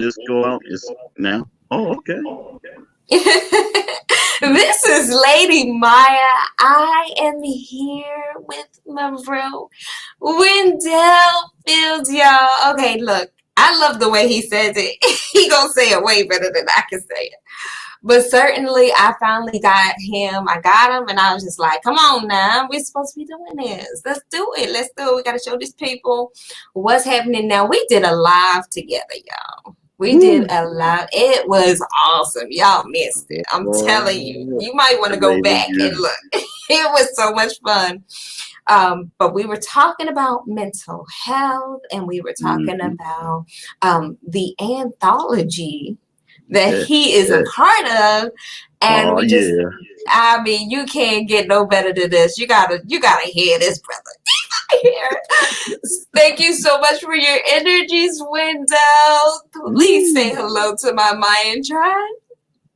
this go out is now? Oh, okay. This is Lady Myya. I am here with my bro, Wendell Fields, y'all. Okay, look, I love the way he says it. He gonna say it way better than I can say it. But certainly, I finally got him. I got him, and I was just like, "Come on now, we're supposed to be doing this. Let's do it. Let's do it. We got to show these people what's happening now." We did a live together, y'all. We did Woo. a live. It was awesome. Y'all missed it. I'm telling you. Boy, You might want that to go lady back and good. look. It was so much fun. But we were talking about mental health, and we were talking Mm-hmm. about the anthology that Yes, he is a yes. part of, and Oh we just, yeah. I mean, you can't get no better than this. You gotta hear this, brother. Here. Thank you so much for your energies, Wendell. Please say Woo. hello to my Mayan tribe.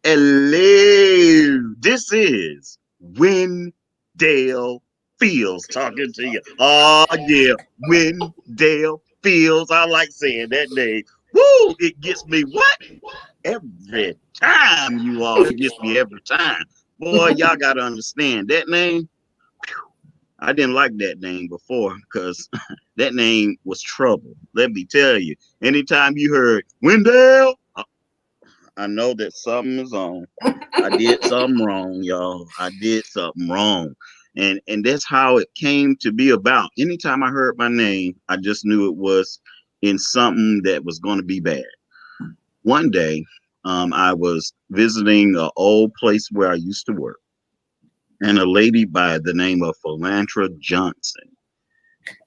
Hello. This is Wendell Fields talking to you. Oh yeah, Wendell Fields. I like saying that name. Woo! It gets me what? Every time, you all. It gets me every time. Boy, y'all gotta understand that name. I didn't like that name before because that name was trouble. Let me tell you. Anytime you heard Wendell, I know that something is on. I did something wrong, y'all. I did something wrong. And that's how it came to be about. Anytime I heard my name, I just knew it was in something that was going to be bad. One day, I was visiting an old place where I used to work, and a lady by the name of Philantra Johnson.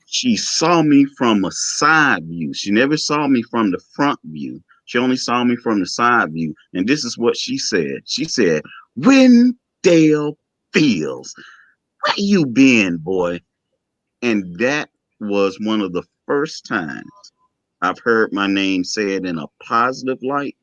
She saw me from a side view. She never saw me from the front view. She only saw me from the side view. And this is what she said. She said, Wendell Fields, where you been, boy? And that was one of the first times I've heard my name said in a positive light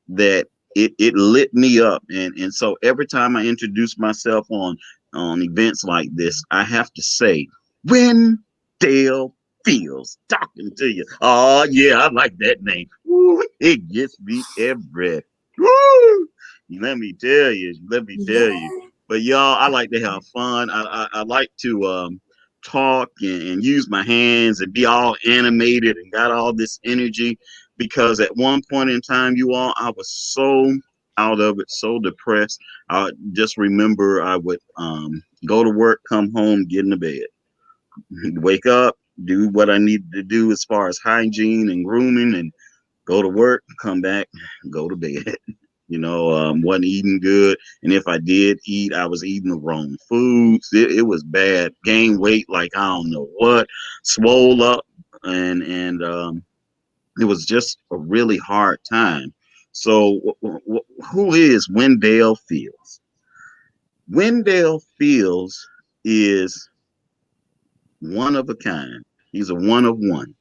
that it lit me up. And so every time I introduce myself on events like this, I have to say, Wendell Fields talking to you. Oh yeah, I like that name. Woo, it gets me every woo. Let me tell you, let me tell you. Yeah. But y'all, I like to have fun. I like to talk and use my hands and be all animated and got all this energy because at one point in time, you all, I was so out of it, so depressed. I just remember I would go to work, come home, get into bed, wake up, do what I needed to do as far as hygiene and grooming, and go to work, come back, go to bed. Wasn't eating good, and if I did eat, I was eating the wrong foods. It was bad. Gained weight like I don't know what, swole up, and it was just a really hard time. So, who is Wendell Fields? Wendell Fields is one of a kind. He's a one of one.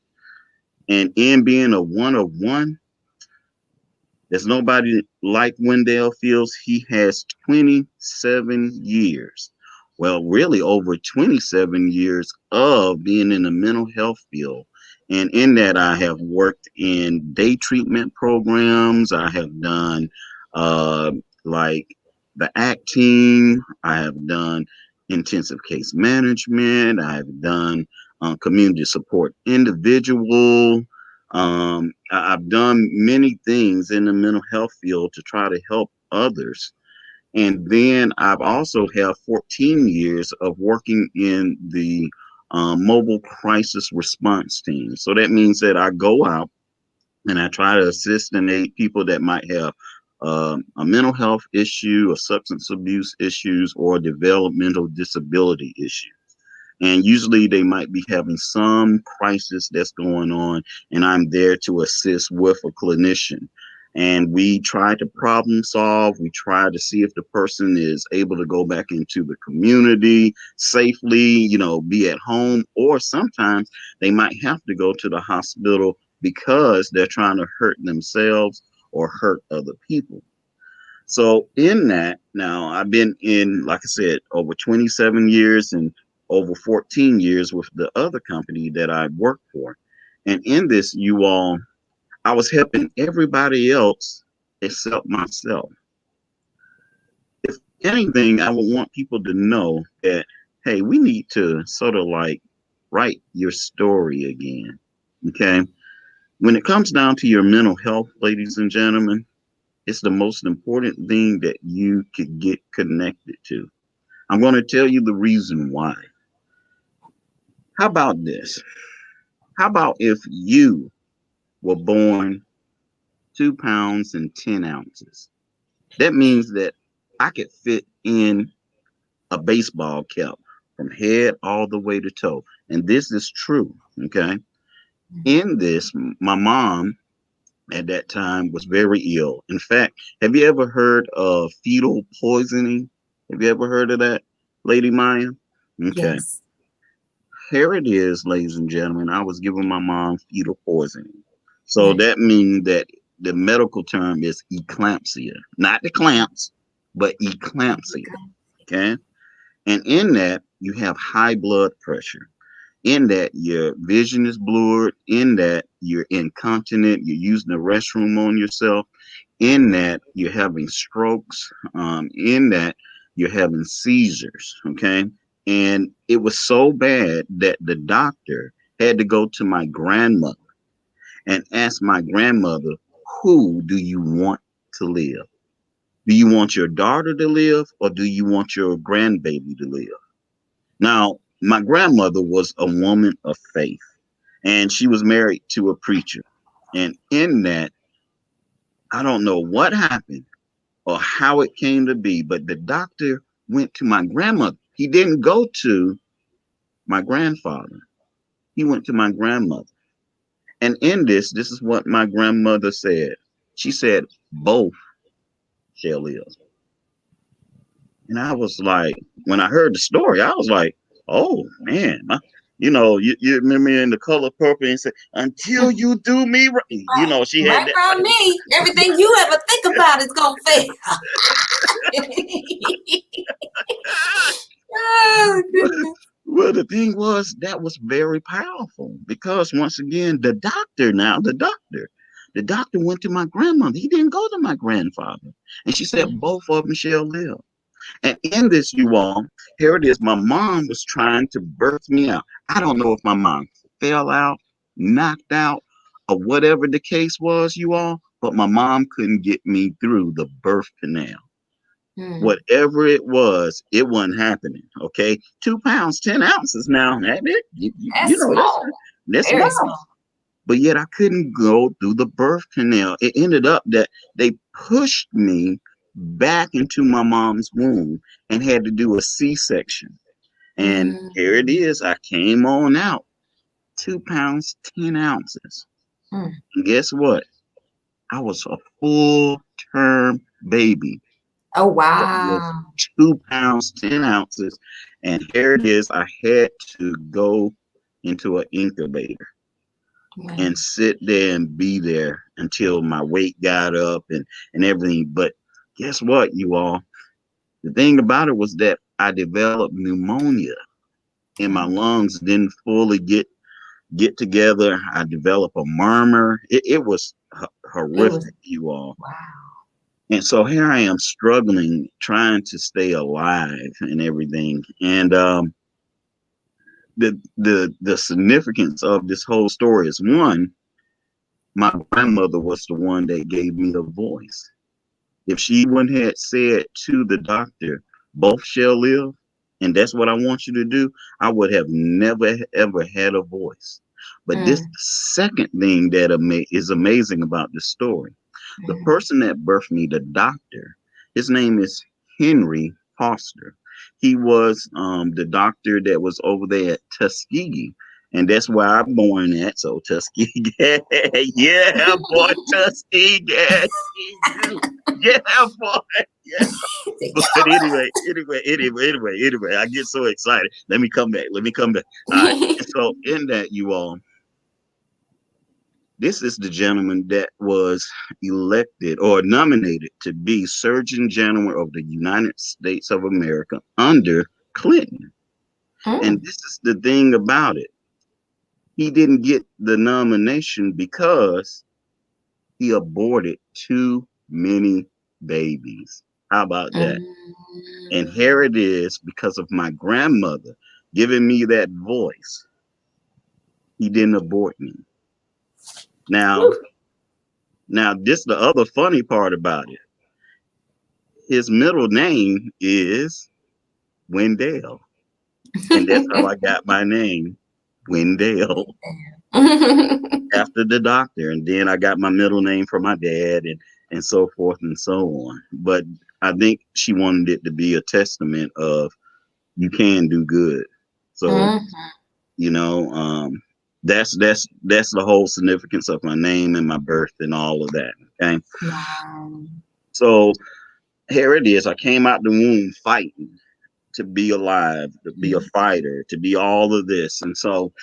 And in being a one of one, there's nobody like Wendell Fields. He has 27 years. Well, really over 27 years of being in the mental health field. And in that, I have worked in day treatment programs. I have done uh, like the ACT team. I have done intensive case management. I have done community support individual. I've done many things in the mental health field to try to help others. And then I've also have 14 years of working in the mobile crisis response team. So that means that I go out and I try to assist and aid people that might have a mental health issue, a substance abuse issues, or developmental disability issue. And usually they might be having some crisis that's going on, and I'm there to assist with a clinician. And we try to problem solve. We try to see if the person is able to go back into the community safely, be at home, or sometimes they might have to go to the hospital because they're trying to hurt themselves or hurt other people. So in that, now I've been in, like I said, over 27 years and over 14 years with the other company that I work for. And in this, you all, I was helping everybody else except myself. If anything, I would want people to know that, hey, we need to sort of like write your story again. Okay. When it comes down to your mental health, ladies and gentlemen, it's the most important thing that you could get connected to. I'm going to tell you the reason why. How about this? How about if you were born 2 pounds and 10 ounces? That means that I could fit in a baseball cap from head all the way to toe. And this is true. Okay. In this, my mom at that time was very ill. In fact, have you ever heard of fetal poisoning? Have you ever heard of that, Lady Myya? Okay. Yes. Here it is, ladies and gentlemen. I was giving my mom fetal poisoning. So Right. that means that the medical term is eclampsia, not the clamps, but eclampsia. Okay. Okay. And in that, you have high blood pressure. In that, your vision is blurred. In that, you're incontinent. You're using the restroom on yourself. In that, you're having strokes. In that, you're having seizures. Okay. And it was so bad that the doctor had to go to my grandmother and ask my grandmother, who do you want to live? Do you want your daughter to live or do you want your grandbaby to live? Now, my grandmother was a woman of faith and she was married to a preacher. And in that, I don't know what happened or how it came to be, but the doctor went to my grandmother. He didn't go to my grandfather, he went to my grandmother. And in this is what my grandmother said. She said, both shall live. And I was like, when I heard the story, I was like, oh man, you remember in the color purple and said, until you do me right. She had Right that around like, me, everything you ever think about is gonna fail. Oh goodness. well, the thing was that was very powerful because once again, the doctor went to my grandmother. He didn't go to my grandfather. And she said, Mm, both of them shall live. And in this, you all, here it is. My mom was trying to birth me out. I don't know if my mom fell out, knocked out, or whatever the case was, you all, but my mom couldn't get me through the birth canal. mm. Whatever it wasn't happening. Okay. 2 pounds, 10 ounces now. That it, you That's know, small. that's Very small. small. But yet I couldn't go through the birth canal. It ended up that they pushed me back into my mom's womb and had to do a C-section. And here it Mm, is. I came on out 2 pounds, 10 ounces. mm. And guess what? I was a full term baby Oh that was wow. 2 pounds, 10 ounces. And here it is. I had to go into an incubator Right. and sit there and be there until my weight got up and everything. But guess what, you all? The thing about it was that I developed pneumonia and my Oh, lungs didn't fully get together. I developed a murmur. It was it was horrific, you all. wow. And so here I am struggling, trying to stay alive and everything. And the significance of this whole story is one, my grandmother was the one that gave me a voice. If she wouldn't have said to the doctor, both shall live, and that's what I want you to do, I would have never ever had a voice. But this Mm, second thing that is amazing about this story. The mm, person that birthed me, the doctor, his name is Henry Foster. He was the doctor that was over there at Tuskegee. And that's where I'm born at. So Tuskegee, yeah, boy, Tuskegee. Yeah, boy. Yeah. But anyway, I get so excited. Let me come back. Let me come back. All right. And so in that, you all, this is the gentleman that was elected or nominated to be Surgeon General of the United States of America under Clinton. And mm, this is the thing about it. He didn't get the nomination because he aborted too many babies. How about that? And here it is, because of my grandmother giving me that voice, he didn't abort me. Now, now this the other funny part about it. His middle name is Wendell. And that's how I got my name, Wendell, after the doctor. And then I got my middle name from my dad and so forth and so on. But I think she wanted it to be a testament of you can do good. So, you know, that's the whole significance of my name and my birth and all of that. Okay. Wow. So here it is. I came out the womb fighting to be alive, to be a fighter, to be all of this. And so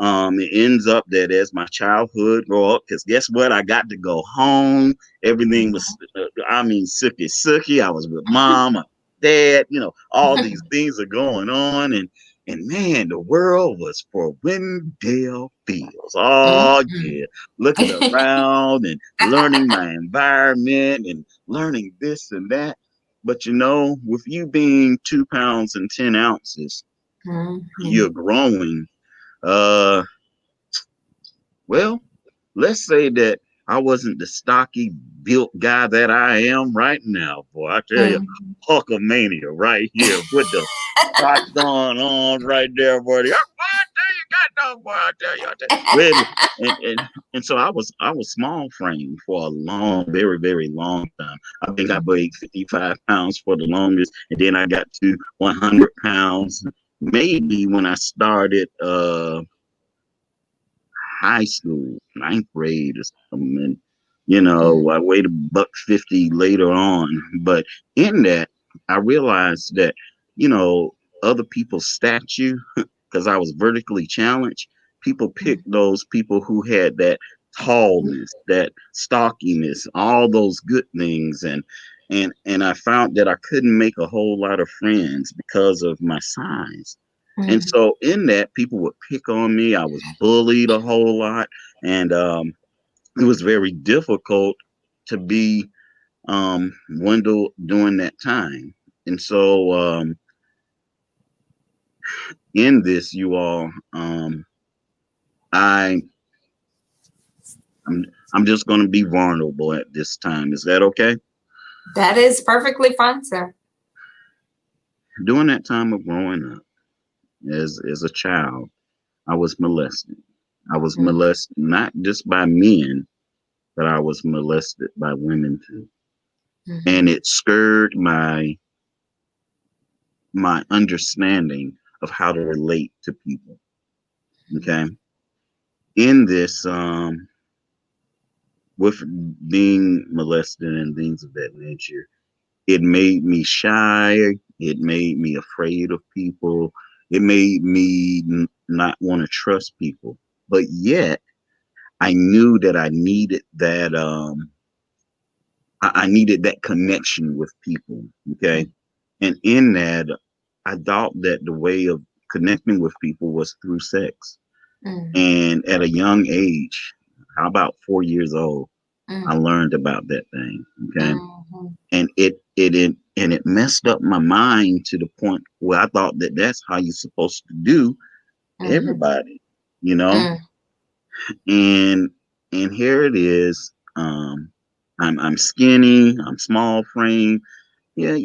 it ends up that as my childhood grow up, because guess what? I got to go home. Everything was, I mean, sooky. I was with mom, dad, all these things are going on. And man, the world was for Wendell Fields. Oh, yeah. Looking around and learning my environment and learning this and that. But with you being 2 pounds and 10 ounces, you're growing. Uh, well, let's say that I wasn't the stocky built guy that I am right now, boy. I tell you, Hulkamania right here with the spots going on right there, buddy. I tell you, got no boy. I tell you, Well, and so I was small frame for a long, very, very long time. I think I weighed 55 pounds for the longest, and then I got to 100 pounds maybe when I started high school, ninth grade or something. And, I weighed a buck 50 later on. But in that, I realized that, other people's statue, because I was vertically challenged, people picked those people who had that tallness, that stockiness, all those good things. And I found that I couldn't make a whole lot of friends because of my size. And so in that, people would pick on me. I was bullied a whole lot, and it was very difficult to be Wendell during that time. And so in this, you all, I I'm I'm just going to be vulnerable at this time. Is that okay? That is perfectly fine, sir. During that time of growing up, as a child, I was molested. I was molested not just by men, but I was molested by women too. And it stirred my understanding of how to relate to people. Okay. In this, with being molested and things of that nature, it made me shy. It made me afraid of people. It made me not want to trust people. But yet, I knew that I needed that. I needed that connection with people. Okay. And in that, I thought that the way of connecting with people was through sex. And at a young age, how about 4 years old, I learned about that thing. Okay. And it messed up my mind to the point where I thought that that's how you're supposed to do everybody, you know? And and here it is. I'm skinny, I'm small frame. Yeah,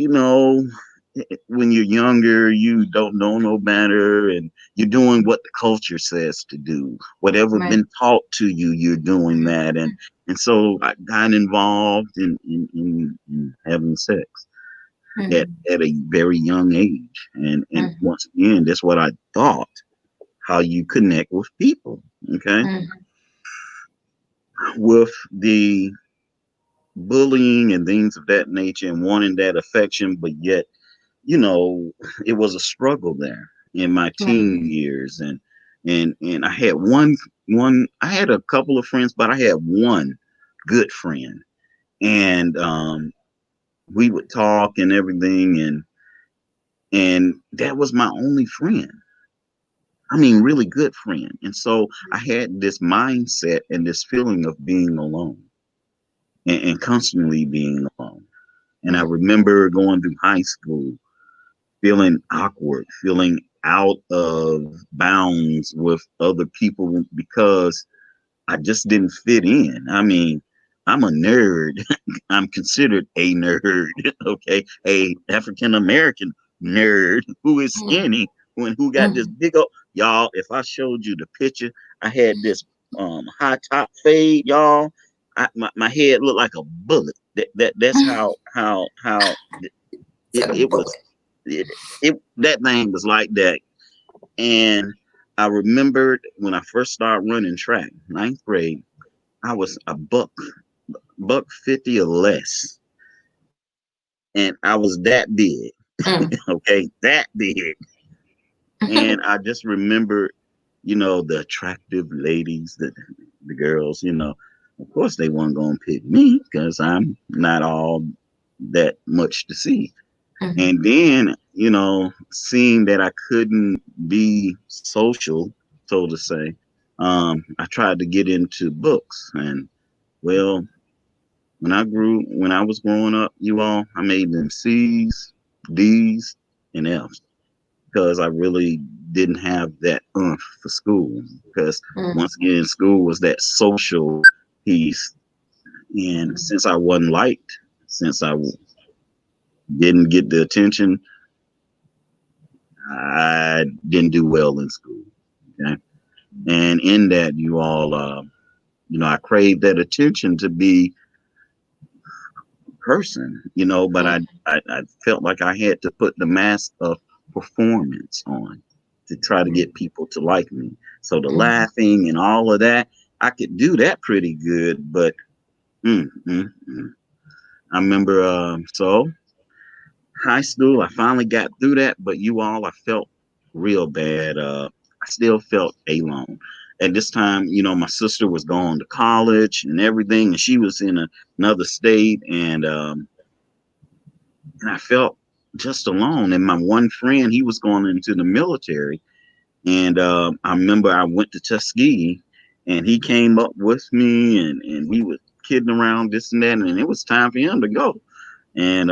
when you're younger, you don't know no better, and you're doing what the culture says to do. Whatever been taught to you, you're doing that, and so I got involved in having sex at a very young age, and once again, that's what I thought how you connect with people. Okay, with the bullying and things of that nature, and wanting that affection, but yet you know, it was a struggle there in my teen years, and I had I had a couple of friends, but I had one good friend, and we would talk and everything, and that was my only friend. I mean, really good friend, and so I had this mindset and this feeling of being alone. and constantly being alone. And I Mm, remember going through high school feeling awkward, feeling out of bounds with other people because I just didn't fit in. I mean, I'm a nerd. I'm considered a nerd, okay? A African American nerd who is mm, skinny when who got this mm. big old y'all. If I showed you the picture, I had this high top fade, y'all. My head looked like a bullet. That's how Said a it was. bullet. It that thing was like that. And I remembered when I first started running track, ninth grade, I was a buck 50 or less. And I was that big, Mm, okay, that big. And I just remember, the attractive ladies, the girls, of course they weren't going to pick me because I'm not all that much to see. mm, And then, seeing that I couldn't be social, so to say, I tried to get into books. And well, when I was growing up, you all, I made them C's, D's, and F's because I really didn't have that for school. Because mm, once again, school was that social piece. And mm, since I wasn't liked, since didn't get the attention, I didn't do well in school. Okay. And in that, you all, I craved that attention to be person, but mm, I felt like I had to put the mask of performance on to try to mm, get people to like me. So the mm, laughing and all of that, I could do that pretty good, but mm, mm, mm. I remember, so high school, I finally got through that, but you all, I felt real bad. I still felt alone. At this time, my sister was going to college and everything, and she was in another state, and I felt just alone. And my one friend, he was going into the military, and I remember I went to Tuskegee, and he came up with me, and we were kidding around this and that, and it was time for him to go. And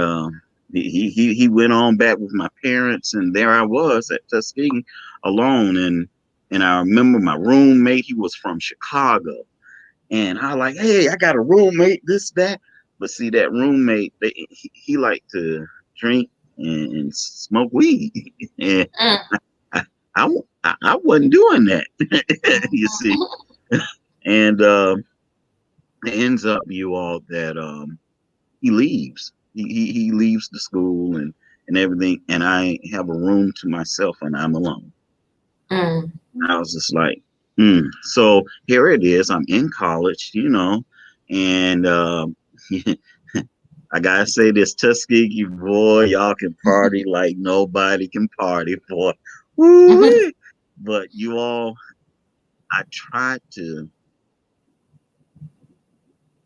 he went on back with my parents, and there I was at Tuskegee alone. And I remember my roommate, he was from Chicago, and I like, hey, I got a roommate, this that. But see, that roommate, he liked to drink and smoke weed, and mm, I, I wasn't doing that, you see. And it ends up, you all, that he leaves. He leaves the school and everything, and I have a room to myself, and I'm alone. mm, I was just like, hmm. So here it is. I'm in college, and I gotta say this Tuskegee boy, y'all can party like nobody can party, boy. mm, Woo! But you all, I tried to,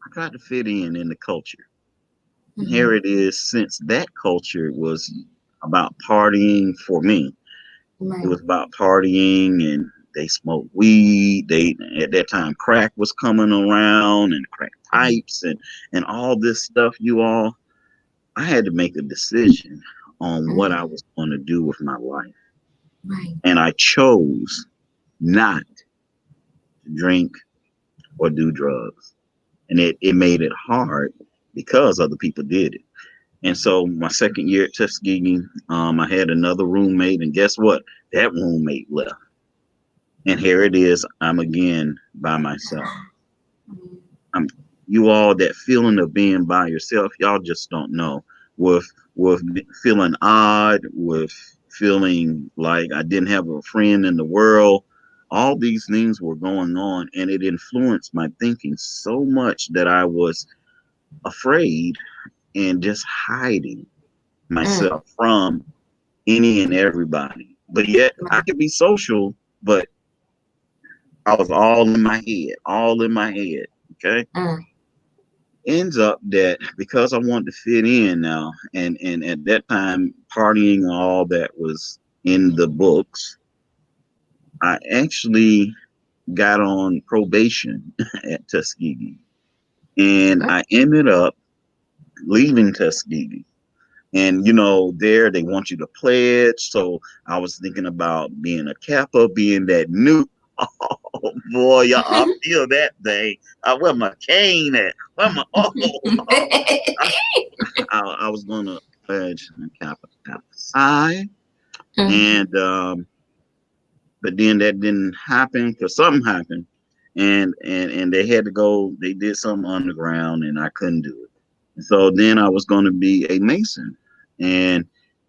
I tried to fit in the culture. And here mm. it is. Since that culture was about partying for me, it Right. was about partying, and they smoked weed. They at that time crack was coming around, and crack Mm, pipes, and all this stuff. You all, I had to make a decision on what I mm, was going to do with my life, right. and I chose not to drink or do drugs, and it made it hard because other people did it. And so my second year at Tuskegee, I had another roommate, and guess what? That roommate left, and here it is. I'm again by myself. Mm, I'm you all, that feeling of being by yourself. Y'all just don't know. With with feeling odd, with feeling like I didn't have a friend in the world. All these things were going on, and it influenced my thinking so much that I was afraid and just hiding mm, myself from any and everybody. But yet I right. could be social, but I was all in my head, all in my head. Okay. Mm, Ends up that because I wanted to fit in now, and at that time partying and all that was in the books, I actually got on probation at Tuskegee. And I ended up leaving Tuskegee. And there they want you to pledge. So I was thinking about being a Kappa, being that new. Oh boy, y'all, I feel that thing. Where my cane at? Where my I, I was gonna pledge Kappa Psi, and but then that didn't happen because something happened, and they had to go. They did something underground, and I couldn't do it. And so then I was going to be a mason, and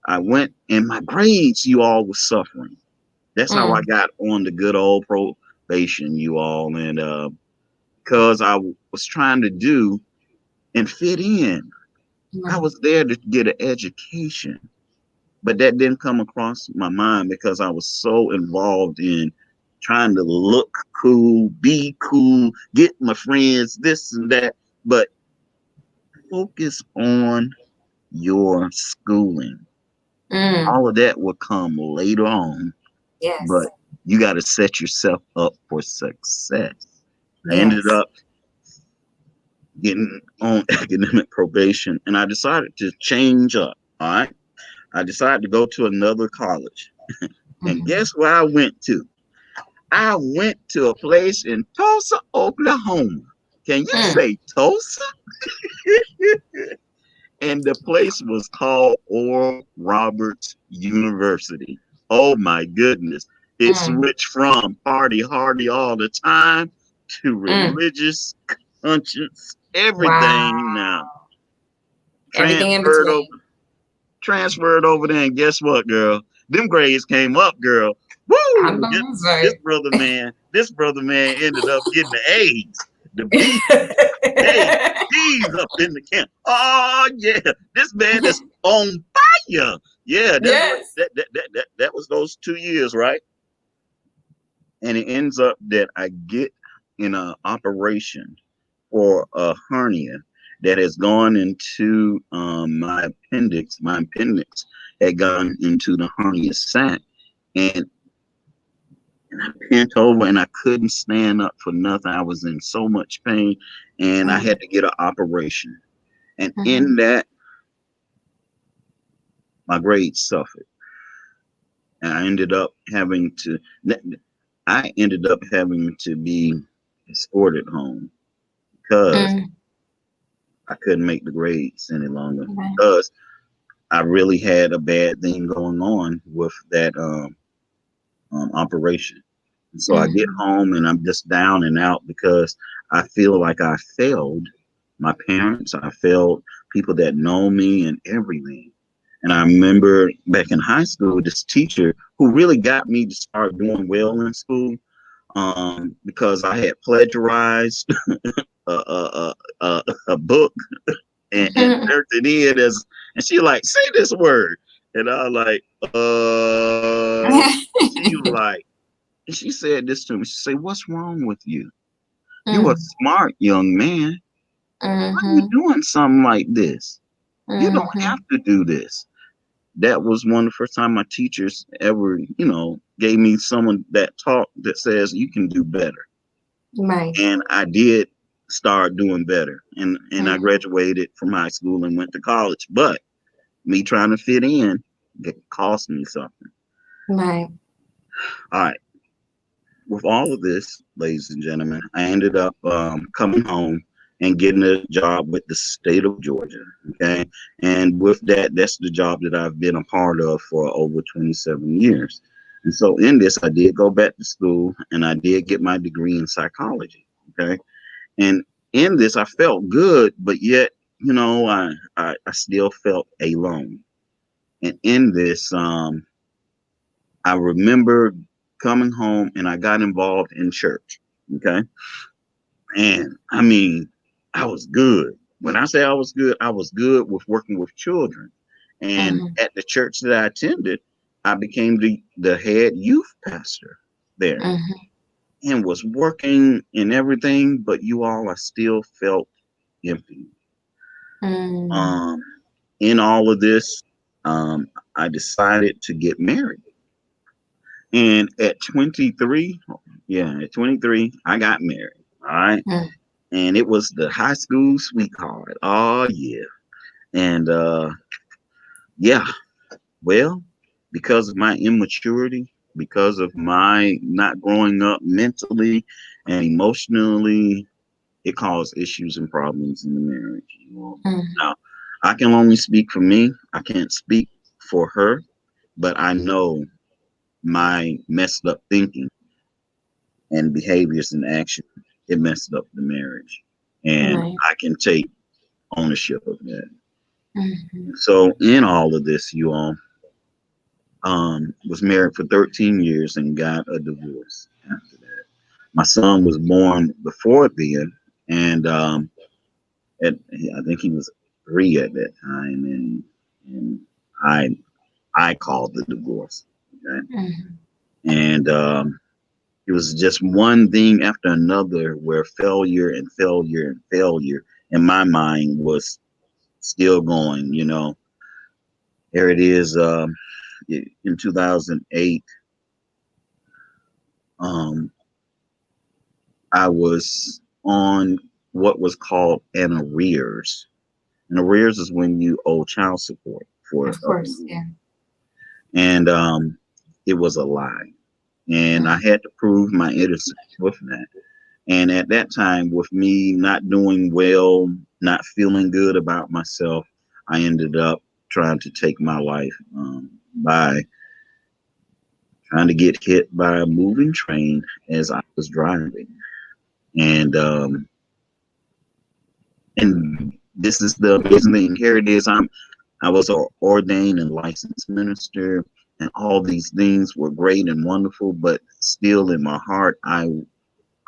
I went, and my grades, you all, was suffering. That's how I got on the good old probation, you all, and because I was trying to do and fit in. I Right. was there to get an education, but that didn't come across my mind because I was so involved in trying to look cool, be cool, get my friends, this and that. But focus on your schooling. Mm. All of that will come later on, Yes. but you got to set yourself up for success. I ended Yes. up getting on academic probation, and I decided to change up. All right. I decided to go to another college. And Mm-hmm. guess where I went to? I went to a place in Tulsa, Oklahoma. Can you Mm. say Tulsa? And the place was called Oral Roberts University. Oh my goodness. It Mm. switched from party hardy all the time to Mm. religious conscience, everything now. Wow. Everything in Transferred over, between. transferred over there, and guess what, girl? Them grades came up, girl. I'm Woo! This, gonna this say. brother man, this brother man ended up getting the A's, the B, Hey, he's up in the camp. Oh yeah, this man is on fire. Yeah, that's what Yes. that was those 2 years, right? And it ends up that I get in a operation for a hernia that has gone into my appendix. My appendix had gone into the hernia sac, and I bent over and I couldn't stand up for nothing. I was in so much pain, and I Mm. had to get an operation. And Mm-hmm. in that, my grades suffered, and I ended up having to be escorted home because Mm. I couldn't make the grades any longer Okay. because I really had a bad thing going on with that operation. And so I get Mm-hmm. home and I'm just down and out because I feel like I failed my parents. I failed people that know me and everything. And I remember back in high school, this teacher who really got me to start doing well in school because I had plagiarized a book and turned it in as, and she like, say this word. And I was like, she like, and she said this to me. She said, what's wrong with you? You a Mm. smart young man. Why are you Mm-hmm. doing something like this? You don't have Mm-hmm. to do this. That was one of the first time my teachers ever, gave me someone that talk that says you can do better. Right. And I did start doing better. And I Mm-hmm. graduated from high school and went to college. But me trying to fit in, it cost me something. Right. All right. With all of this, ladies and gentlemen, I ended up coming home and getting a job with the state of Georgia. Okay. And with that, that's the job that I've been a part of for over 27 years. And so in this, I did go back to school and I did get my degree in psychology. Okay. And in this, I felt good, but yet, I still felt alone. And in this, I remember coming home and I got involved in church. Okay. And I mean, I was good. When I say I was good with working with children. And Mm-hmm. at the church that I attended, I became the head youth pastor there Mm-hmm. and was working and everything. But you all, I still felt empty. Mm. Um, in all of this, I decided to get married. And at 23, yeah, at 23, I got married. All right. Mm. and it was the high school sweetheart. Oh yeah, and yeah, well, because of my immaturity, because of my not growing up mentally and emotionally, it caused issues and problems in the marriage. Mm, Now, I can only speak for me. I can't speak for her, but I know my messed up thinking and behaviors and action, it messed up the marriage. And right. I can take ownership of that. Mm-hmm. So in all of this, you all, was married for 13 years and got a divorce after that. My son was born before then, and at, I think he was 3 at that time, and I I called the divorce. Okay, Mm-hmm. and it was just one thing after another where failure and failure and failure in my mind was still going. There it is. In 2008, um, I was on what was called an arrears. And arrears is when you owe child support for Of a course, year. yeah. And it was a lie. And I Mm, had to prove my innocence with that. And at that time, with me not doing well, not feeling good about myself, I ended up trying to take my life by trying to get hit by a moving train as I was driving. And this is the amazing thing. Here it is. I was an ordained and licensed minister, and all these things were great and wonderful, but still in my heart, I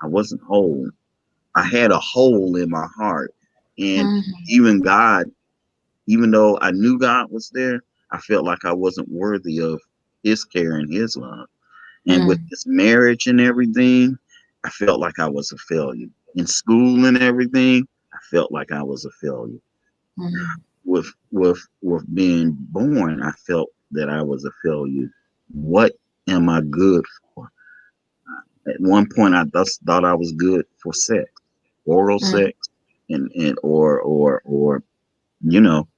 wasn't whole. I had a hole in my heart, and mm, even God, even though I knew God was there, I felt like I wasn't worthy of His care and His love. And with mm, this marriage and everything, I felt like I was a failure. In school and everything, I felt like I was a failure. mm, With being born, I felt that I was a failure. What am I good for? At one point, I just thought I was good for sex, oral mm, sex, and or you know,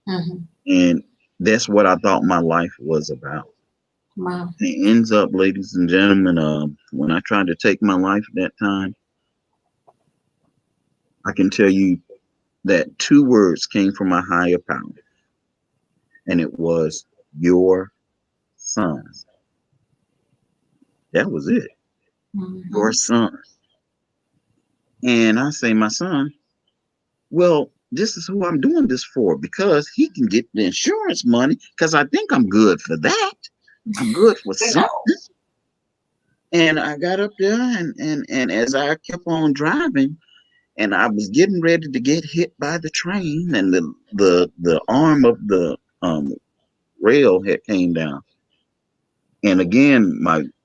mm. and that's what I thought my life was about. Wow. It ends up, ladies and gentlemen, when I tried to take my life at that time, I can tell you that two words came from my higher power, and it was your son. That was it. Your Mm-hmm. son. And I say, my son, well, this is who I'm doing this for because he can get the insurance money because I think I'm good for that. I'm good for Good something. hope. And I got up there and as I kept on driving and I was getting ready to get hit by the train and the arm of the rail had came down. And again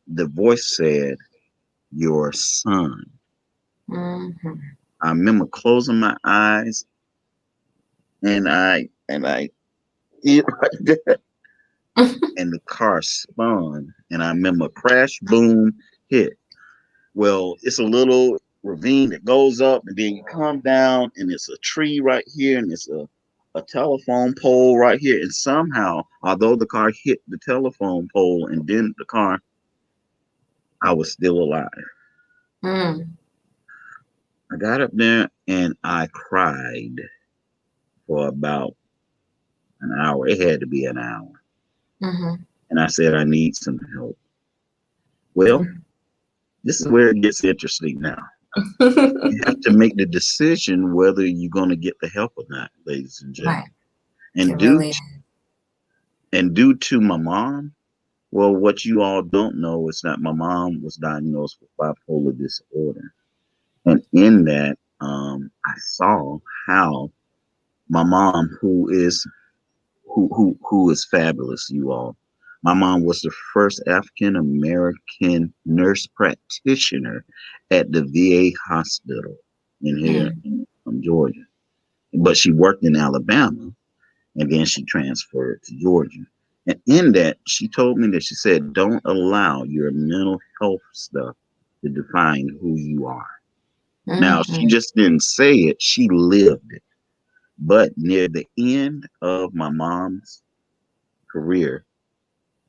the voice said, your son. Mm-hmm. I remember closing my eyes and I hit right there and the car spun and I remember crash, boom, hit. Well, it's a little ravine that goes up and then you come down and it's a tree right here and it's a telephone pole right here. And somehow, although the car hit the telephone pole and then the car, I was still alive. Mm, I got up there and I cried for about an hour. It had to be an hour. mm-hmm. And I said, I need some help. Well, this is where it gets interesting now. You have to make the decision whether you're going to get the help or not, ladies and Right. gentlemen. It And due really to, is. and due to my mom, well, what you all don't know is that my mom was diagnosed with bipolar disorder, and in that, I saw how my mom, who is fabulous, you all. My mom was the first African American nurse practitioner at the VA hospital in here Mm, in Georgia. But she worked in Alabama and then she transferred to Georgia. And in that, she told me that she said, don't allow your mental health stuff to define who you are. Now, she Mm-hmm. just didn't say it, she lived it. But near the end of my mom's career,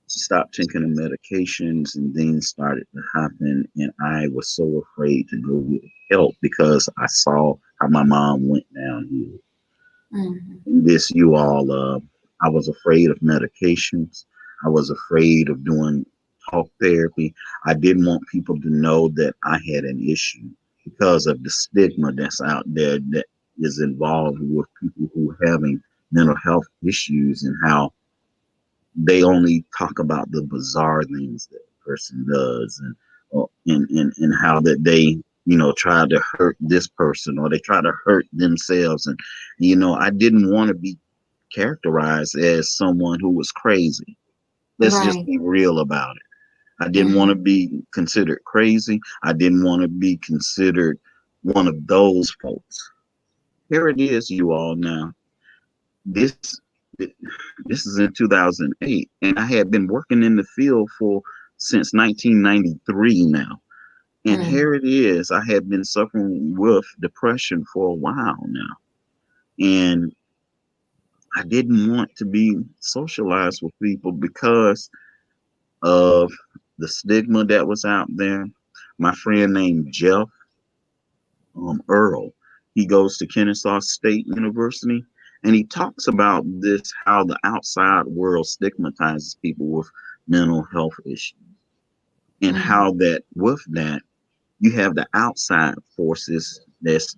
she stopped taking the medications and things started to happen. And I was so afraid to go get help because I saw how my mom went downhill. Mm-hmm. This, you all, I was afraid of medications. I was afraid of doing talk therapy. I didn't want people to know that I had an issue because of the stigma that's out there that is involved with people who are having mental health issues, and how they only talk about the bizarre things that a person does, and and how that they, try to hurt this person or they try to hurt themselves. And I didn't want to be characterized as someone who was crazy. Let's just Right. be real about it. I didn't want to Mm-hmm. be considered crazy. I didn't want to be considered one of those folks. Here it is, you all. Now this this is in 2008, and I had been working in the field for since 1993 now. And Mm-hmm. here it is. I had been suffering with depression for a while now. And I didn't want to be socialized with people because of the stigma that was out there. My friend named Jeff Earl, he goes to Kennesaw State University, and he talks about this, how the outside world stigmatizes people with mental health issues, and Mm-hmm. how that with that you have the outside forces that's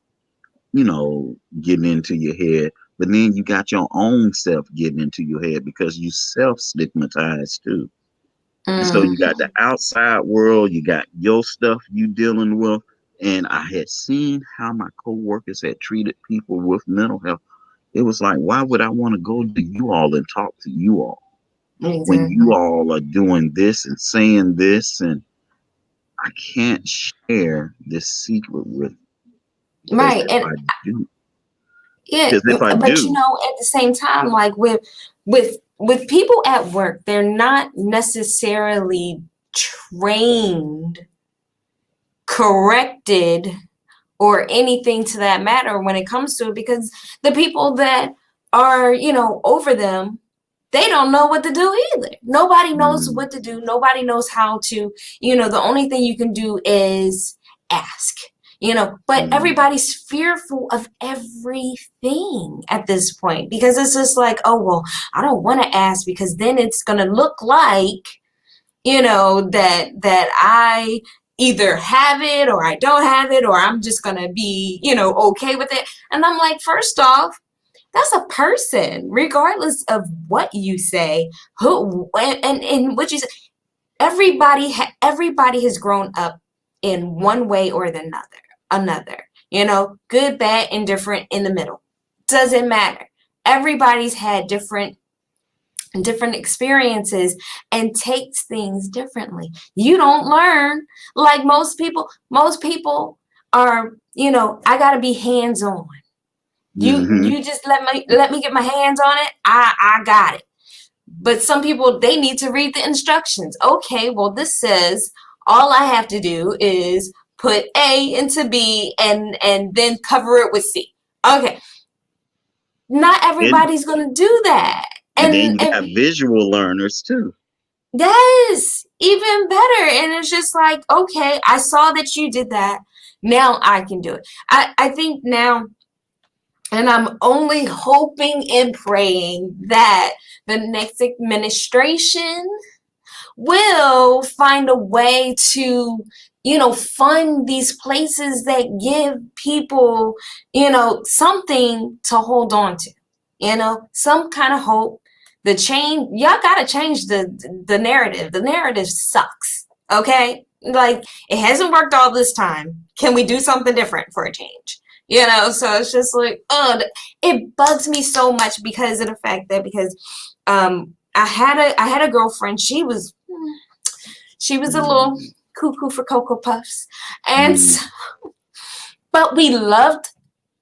getting into your head, but then you got your own self getting into your head because you self stigmatize too. And so you got Mm-hmm. the outside world, you got your stuff you dealing with. And I had seen how my coworkers had treated people with mental health. It was like, why would I want to go to you all and talk to you all when you Exactly. all are doing this and saying this? And I can't share this secret with, because Right. if And I do, yeah, because if I but do, at the same time, like with people at work, they're not necessarily trained, corrected, or anything to that matter when it comes to it, because the people that are, over them, they don't know what to do either. Nobody knows mm, what to do. Nobody knows how to, the only thing you can do is ask, but mm, everybody's fearful of everything at this point, because it's just like, oh, well, I don't want to ask because then it's going to look like, that I either have it or I don't have it, or I'm just going to be, okay with it. And I'm like, first off, that's a person, regardless of what you say, who and what you say. Everybody has grown up in one way or the another. Good, bad, indifferent, in the middle. Doesn't matter. Everybody's had different experiences and takes things differently. You don't learn like most people. Most people are, I got to be hands on. mm-hmm. You just let me get my hands on it. I got it. But some people, they need to read the instructions. Okay, well, this says all I have to do is put A into B and then cover it with C. Okay, not And everybody's gonna do that. and then you got And visual learners too. yes, even better. And it's just like, okay, I saw that you did that. Now I can do it. I think now, and I'm only hoping and praying that the next administration will find a way to, fund these places that give people, something to hold on to, some kind of hope. The change, y'all gotta change the narrative. The narrative sucks. Okay? Like, it hasn't worked all this time. Can we do something different for a change? So it's just like, oh, it bugs me so much because of the fact that, because I had a girlfriend. She was a little Mm, cuckoo for Cocoa Puffs. And mm, but we loved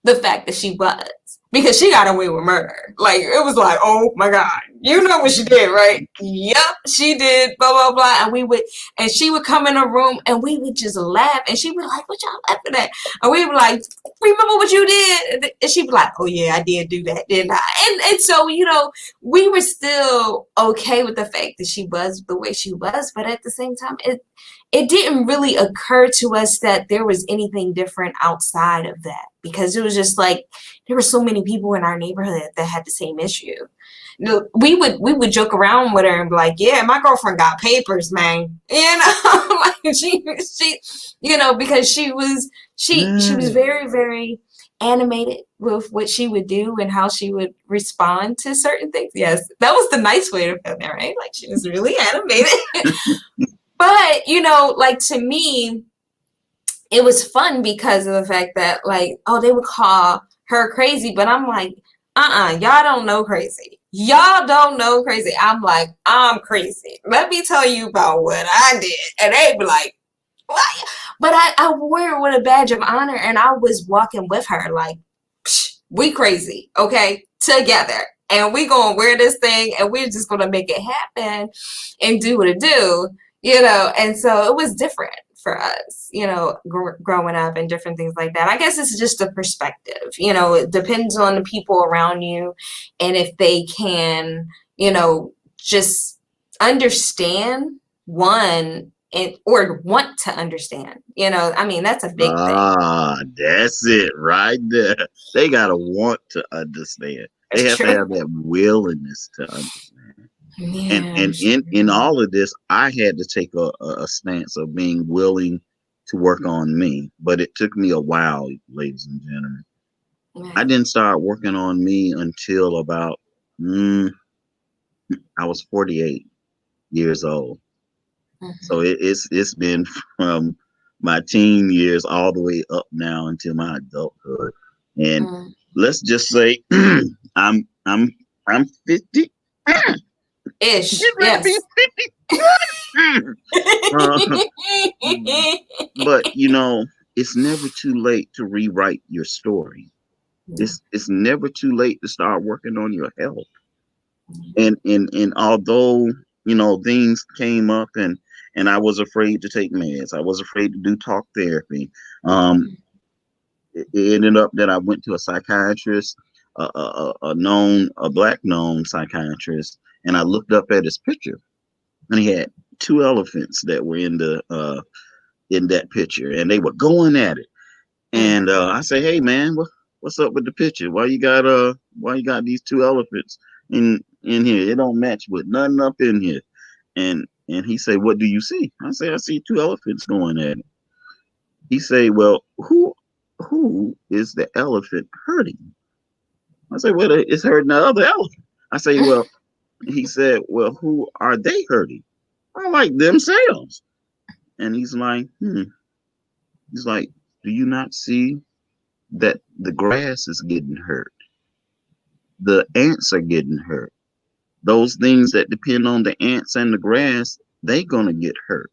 the fact that she was. because she got away with murder. Like, it was like, oh my God, you know what she did, right? Yep, she did, blah, blah, blah. And she would come in a room and we would just laugh. And she'd be like, what y'all laughing at? And we would be like, remember what you did? And she'd be like, oh yeah, I did do that, didn't I? And so, we were still okay with the fact that she was the way she was. But at the same time, it didn't really occur to us that there was anything different outside of that, because it was just like there were so many people in our neighborhood that had the same issue. We would joke around with her and be like, "Yeah, my girlfriend got papers, man." Like she, because she was Mm. very, very animated with what she would do and how she would respond to certain things. Yes, that was the nice way to put it, right? Like, she was really animated. But, like, to me, it was fun because of the fact that, like, oh, they would call her crazy, but I'm like, y'all don't know crazy. Y'all don't know crazy. I'm like, I'm crazy. Let me tell you about what I did. And they'd be like, what? But I wore it with a badge of honor, and I was walking with her like, psh, we crazy, okay? Together. And we gonna wear this thing, and we're just gonna make it happen and do what it do. And so it was different for us, growing up and different things like that. I guess it's just a perspective. It depends on the people around you, and if they can, just understand one, or want to understand. I mean, that's a big thing. That's it right there. They gotta want to understand. They It's have to true. have that willingness to understand. And Yeah, and in all of this, I had to take a stance of being willing to work on me. But it took me a while, ladies and gentlemen. I right. didn't start working on me until about mm, I was 48 years old. So Mm-hmm. it's been from my teen years all the way up now until my adulthood. And Mm. let's just say I'm 50. Get Ish, ready to be yes. 50. Uh, but it's never too late to rewrite your story. It's never too late to start working on your health. And although things came up and I was afraid to take meds, I was afraid to do talk therapy. Um, it ended up that I went to a psychiatrist, a black known psychiatrist, and I looked up at his picture, and he had two elephants that were in that picture, and they were going at it. And Mm-hmm. I say, hey man, what's up with the picture? Why you got these two elephants in here? It don't match with nothing up in here. And he say, what do you see? I say, I see two elephants going at it. He say, well, who is the elephant hurting? I say, well, it's hurting the other elephant. I say, well, he said, well, who are they hurting? I like themselves. And he's like, he's like, do you not see that the grass is getting hurt? The ants are getting hurt. Those things that depend on the ants and the grass, they gonna get hurt.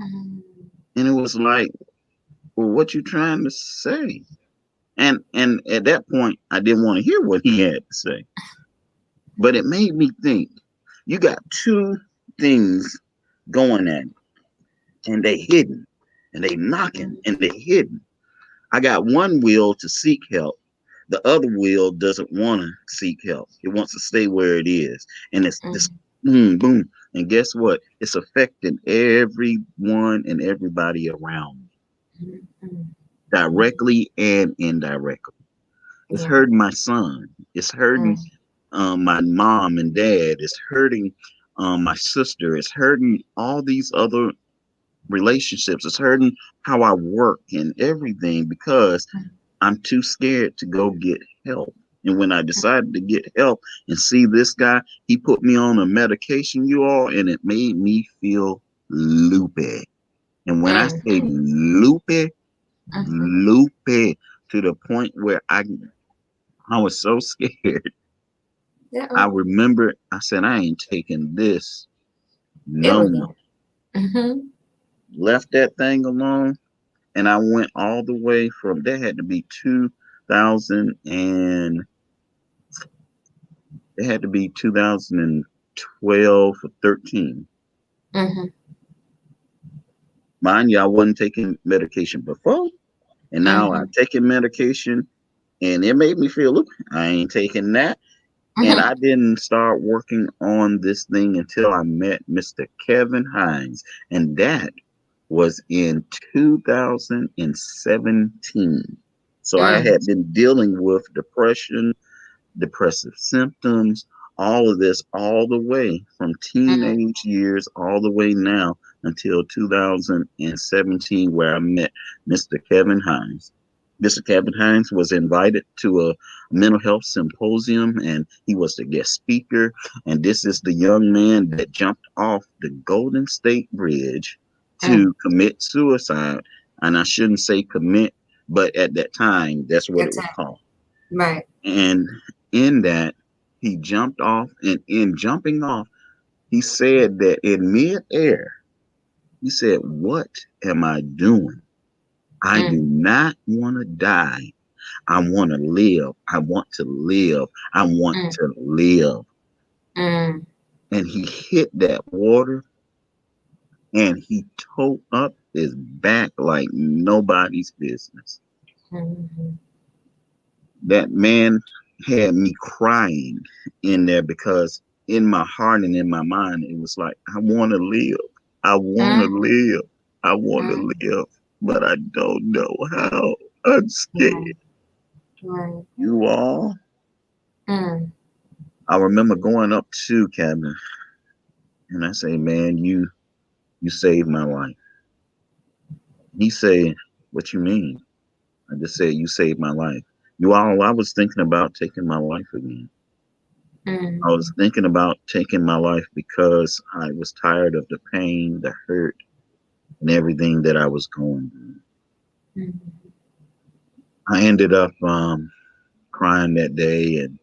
Mm-hmm. And it was like, well, what you trying to say? And at that point, I didn't want to hear what he had to say. But it made me think. You got two things going at it, and they hidden, and they knocking, and they hidden. I got one will to seek help. The other will doesn't want to seek help. It wants to stay where it is. And it's this boom, boom. And guess what? It's affecting everyone and everybody around me, Mm-hmm. directly and indirectly. It's Yeah. hurting my son. It's hurting Mm-hmm. my mom and dad. It's hurting my sister. It's hurting all these other relationships. It's hurting how I work and everything because I'm too scared to go get help. And when I decided to get help and see this guy, he put me on a medication, you all, and it made me feel loopy. And when I say Mm-hmm. loopy, Mm-hmm. loopy to the point where I was so scared. I Yeah. remember I said, I ain't taking this It no was more. good. Mm-hmm. Left that thing alone, and I went all the way from that had to be 2009. It had to be 2012 or 13. Mhm. Mind you, I wasn't taking medication before, and now I'm Mhm. taking medication, and it made me feel, look, I ain't taking that. And Mhm. I didn't start working on this thing until I met Mr. Kevin Hines, and that was in 2017. So I Mm. had been dealing with depression, depressive symptoms, all of this, all the way from Mm. teenage years, all the way now until 2017, where I met Mr. Kevin Hines. Mr. Kevin Hines was invited to a mental health symposium and he was the guest speaker. And this is the young man that jumped off the Golden State Bridge Mm. to commit suicide. And I shouldn't say commit, but at that time, that's what it That's was it. called. Right. And in that, he jumped off, and in jumping off, he said that in midair, he said, "What am I doing? I do Mm. not want to die. I want to live. I want to live. I want Mm. to live." Mm. And he hit that water and he towed up his back like nobody's business. Mhm. That man had me crying in there because in my heart and in my mind, it was like, I want to live. I want to Mm. live. I want Mm. to live, but I don't know how. I'm Right. scared. Right. You all, Mm. I remember going up to Kevin and I say, man, you saved my life. He said, what you mean? I just said, you saved my life. You all, I was thinking about taking my life again. I Mm. was thinking about taking my life because I was tired of the pain, the hurt, and everything that I was going through. Mm. I ended up crying that day, and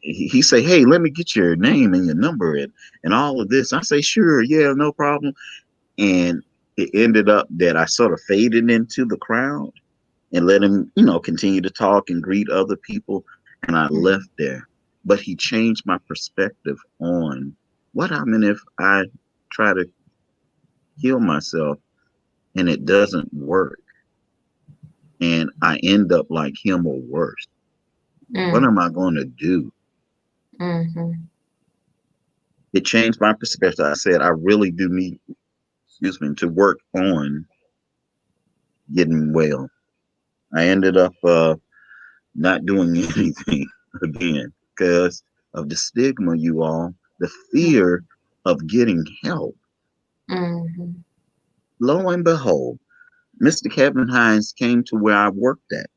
he say, "Hey, let me get your name and your number and all of this." I say, "Sure, yeah, no problem." And it ended up that I sort of faded into the crowd and let him, continue to talk and greet other people. And I left Mm. there. But he changed my perspective on what happened if I try to heal myself and it doesn't work and I end up like him or worse. What Mm. am I going to do? Mhm. It changed my perspective. I said, I really do need, excuse me, to work on getting well. I ended up not doing anything again because of the stigma, you all, the fear of getting help. Mhm. Lo and behold, Mr. Kevin Hines came to where I worked at,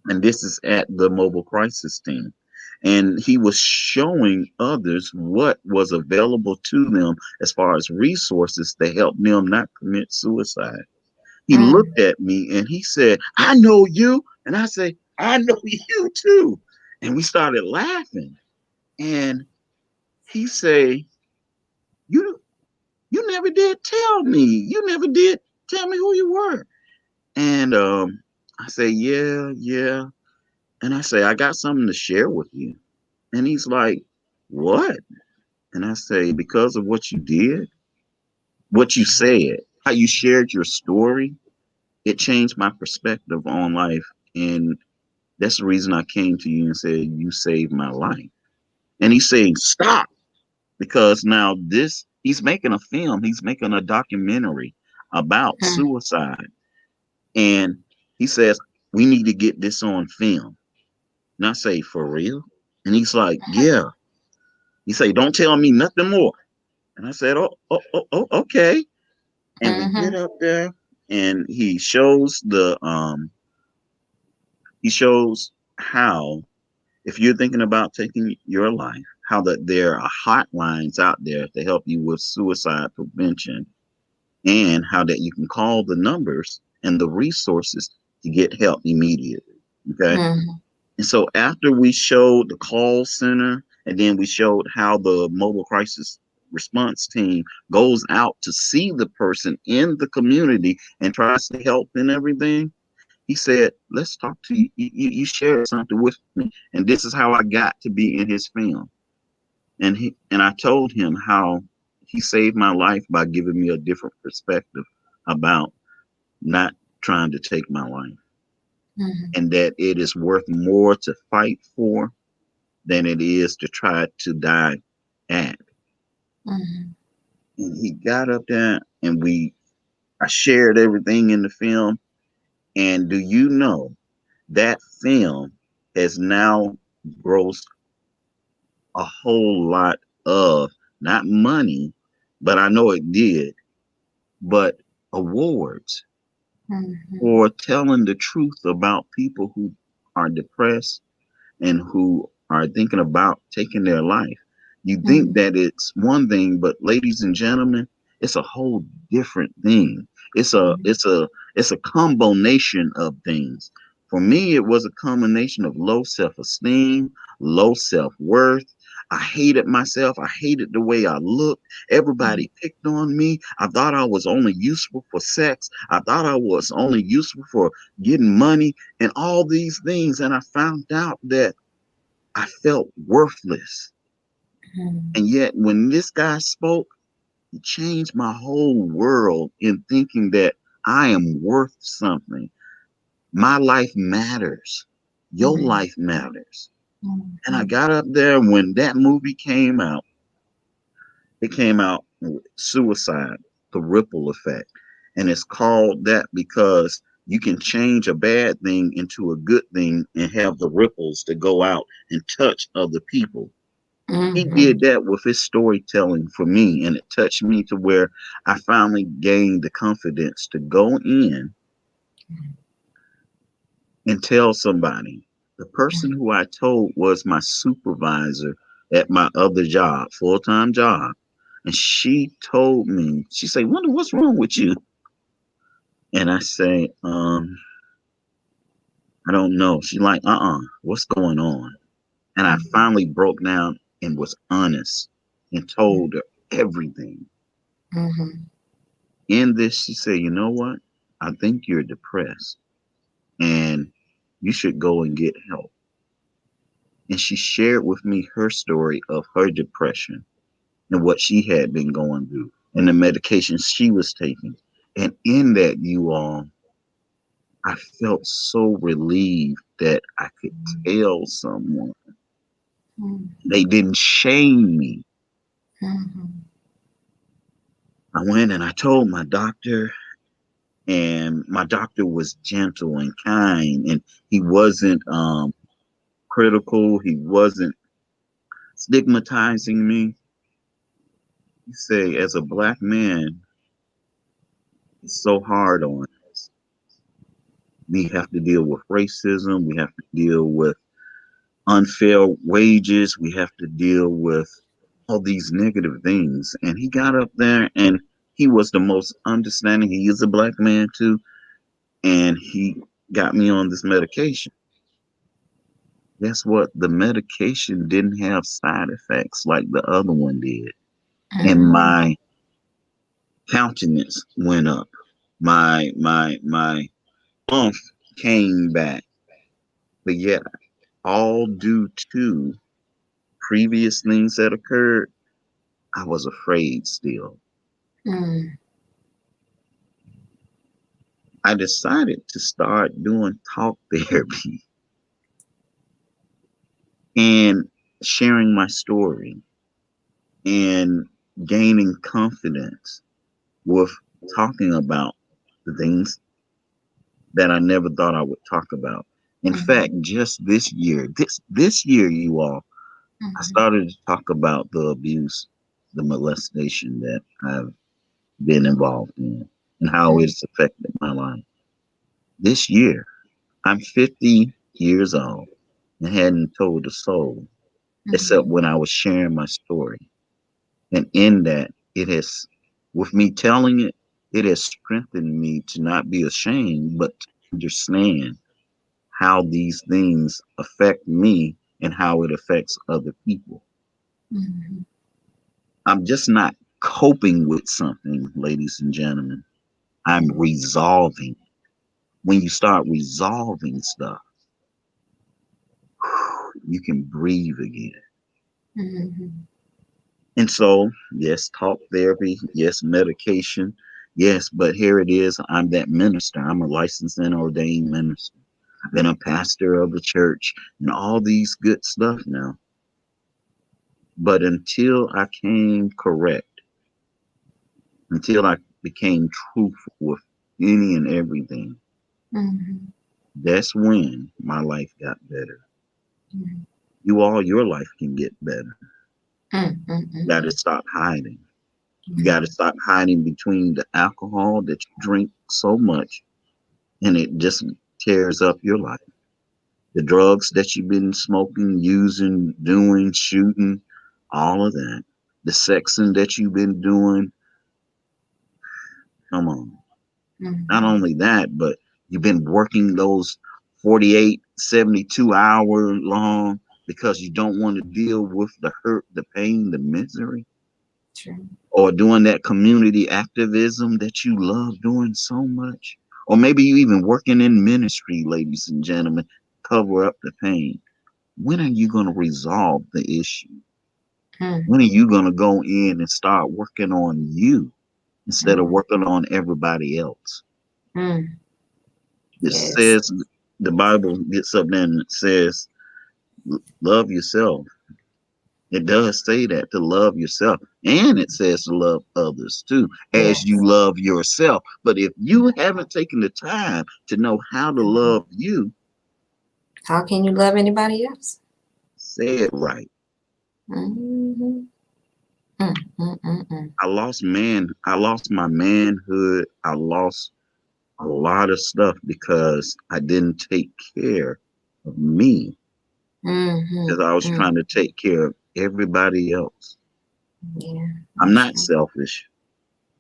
and this is at the mobile crisis team. And he was showing others what was available to them as far as resources to help them not commit suicide. He Mm. looked at me and he said, I know you. And I say, I know you too. And we started laughing. And he say, you you never did tell me. You never did tell me who you were. And I say, yeah, yeah. And I say, I got something to share with you. And he's like, what? And I say, because of what you did, what you said, how you shared your story, it changed my perspective on life. And that's the reason I came to you and said, you saved my life. And he's saying, stop. Because now he's making a film, he's making a documentary about Mm. suicide. And he says, we need to get this on film. And I say, for real? And he's like, yeah. He say, don't tell me nothing more. And I said, oh, okay. And we get Mhm. up there and he shows how, if you're thinking about taking your life, how that there are hotlines out there to help you with suicide prevention and how that you can call the numbers and the resources to get help immediately. Okay. Mhm. And so after we showed the call center and then we showed how the mobile crisis response team goes out to see the person in the community and tries to help and everything, He said, "Let's talk to you. You shared something with me, and this is how I got to be in his film." And I told him how he saved my life by giving me a different perspective about not trying to take my life, Mhm. and that it is worth more to fight for than it is to try to die at. Mhm. And he got up there, and I shared everything in the film. And do you know that film has now grossed a whole lot of, not money, but I know it did, but awards Mhm. for telling the truth about people who are depressed and who are thinking about taking their life. You think Mhm. that it's one thing, but ladies and gentlemen, it's a whole different thing. It's a Mhm. it's a it's a combination of things. For me, it was a combination of low self-esteem, low self-worth. I hated myself. I hated the way I looked. Mhm. Everybody picked on me. I thought I was only useful for sex. I thought I was only useful for getting money and all these things. And I found out that I felt worthless. Mhm. And yet, when this guy spoke, he changed my whole world in thinking that I am worth something. My life matters. Your Mhm. life matters. And I Mhm. got up there when that movie came out. It came out with Suicide, the Ripple Effect. And it's called that because you can change a bad thing into a good thing and have the ripples to go out and touch other people. He did Mhm. that with his storytelling for me, and it touched me to where I finally gained the confidence to go in and tell somebody. The person who I told was my supervisor at my other job, full time job. And she told me, she said, "Wonder what's wrong with you?" And I say, I don't know. She like, what's going on? And I Mhm. finally broke down and was honest and told her everything. Mhm. In this, she said, "You know what? I think you're depressed and you should go and get help." And she shared with me her story of her depression and what she had been going through and the medications she was taking. And in that, you all, I felt so relieved that I could tell someone. They didn't shame me. Mhm. I went and I told my doctor, and my doctor was gentle and kind, and he wasn't critical. He wasn't stigmatizing me. He say, as a black man, it's so hard on us. We have to deal with racism. We have to deal with unfair wages. We have to deal with all these negative things. And he got up there and he was the most understanding. He is a black man too. And he got me on this medication. Guess what? The medication didn't have side effects like the other one did. And Mhm. my countenance went up. My umph came back. But yet all due to previous things that occurred, I was afraid still. Mhm. I decided to start doing talk therapy and sharing my story and gaining confidence with talking about the things that I never thought I would talk about. In fact, Mhm. just this year, you all, I Mhm. started to talk about the abuse, the molestation that I've been involved in and how Mhm. it's affected my life. This year, I'm 50 years old and hadn't told a soul except Mhm. when I was sharing my story. And in that, it has, with me telling it, it has strengthened me to not be ashamed, but to understand how these things affect me and how it affects other people. Mhm. I'm just not coping with something, ladies and gentlemen. I'm Mhm. resolving. when you start resolving stuff, you can breathe again. Mm-hmm. And so, yes, talk therapy, yes, medication, yes, but here it is. I'm that minister. I'm a licensed and ordained minister. I've been a pastor of a church and all these good stuff now. But until I came correct, until I became truthful with any and everything, Mm-hmm. that's when my life got better. Mm-hmm. Your life can get better. You got to Mm-hmm. stop hiding. You got to Mm-hmm. stop hiding between the alcohol that you drink so much and it just tears up your life. The drugs that you've been smoking, using, doing, shooting, all of that. The sexing that you've been doing, come on. Not Mm-hmm. only that, but you've been working those 48, 72 hour long because you don't want to deal with the hurt, the pain, the misery, True. or doing that community activism that you love doing so much. Or maybe you even working in ministry, ladies and gentlemen, cover up the pain. When are you going to resolve the issue? When are Mm-hmm. you going to go in and start working on you instead of Mm-hmm. working on everybody else? Mm. It Yes. says, the Bible gets up there and it says, love yourself. It does say that to love yourself. And it says to love others too, as you Yes. love yourself. But if you haven't taken the time to know how to love you, How can you love anybody else? say it right. Mm-hmm. Mm-mm-mm-mm. I lost my manhood. I lost a lot of stuff because I didn't take care of me because I was Mm-hmm. trying to take care of everybody else. Yeah, I'm that's not true. selfish.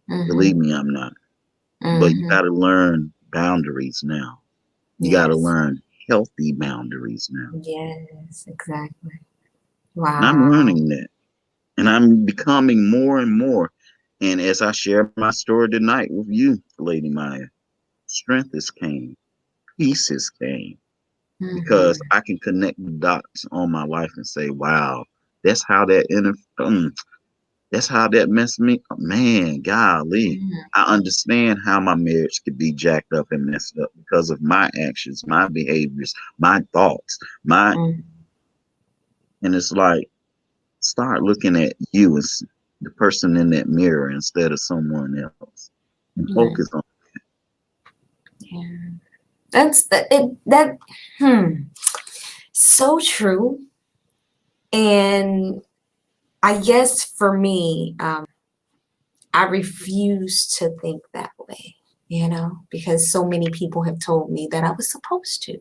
Believe Mm-hmm. me, I'm not. But you Mm-hmm. got to learn boundaries now. You got to Yes. learn healthy boundaries now. Yes, exactly. And I'm Wow. learning that. And I'm becoming more and more. And as I share my story tonight with you, Lady Myya, strength is came, peace is came, because Mm-hmm. I can connect the dots on my life and say, wow, that's how that that's how that messed me up. Man, golly. I understand how my marriage could be jacked up and messed up because of my actions, my behaviors, my thoughts, my Mm-hmm. and it's like start looking at you as the person in that mirror instead of someone else. And focus Right. on Yeah. That's that so true. And I guess for me, I refuse to think that way, because so many people have told me that I was supposed to.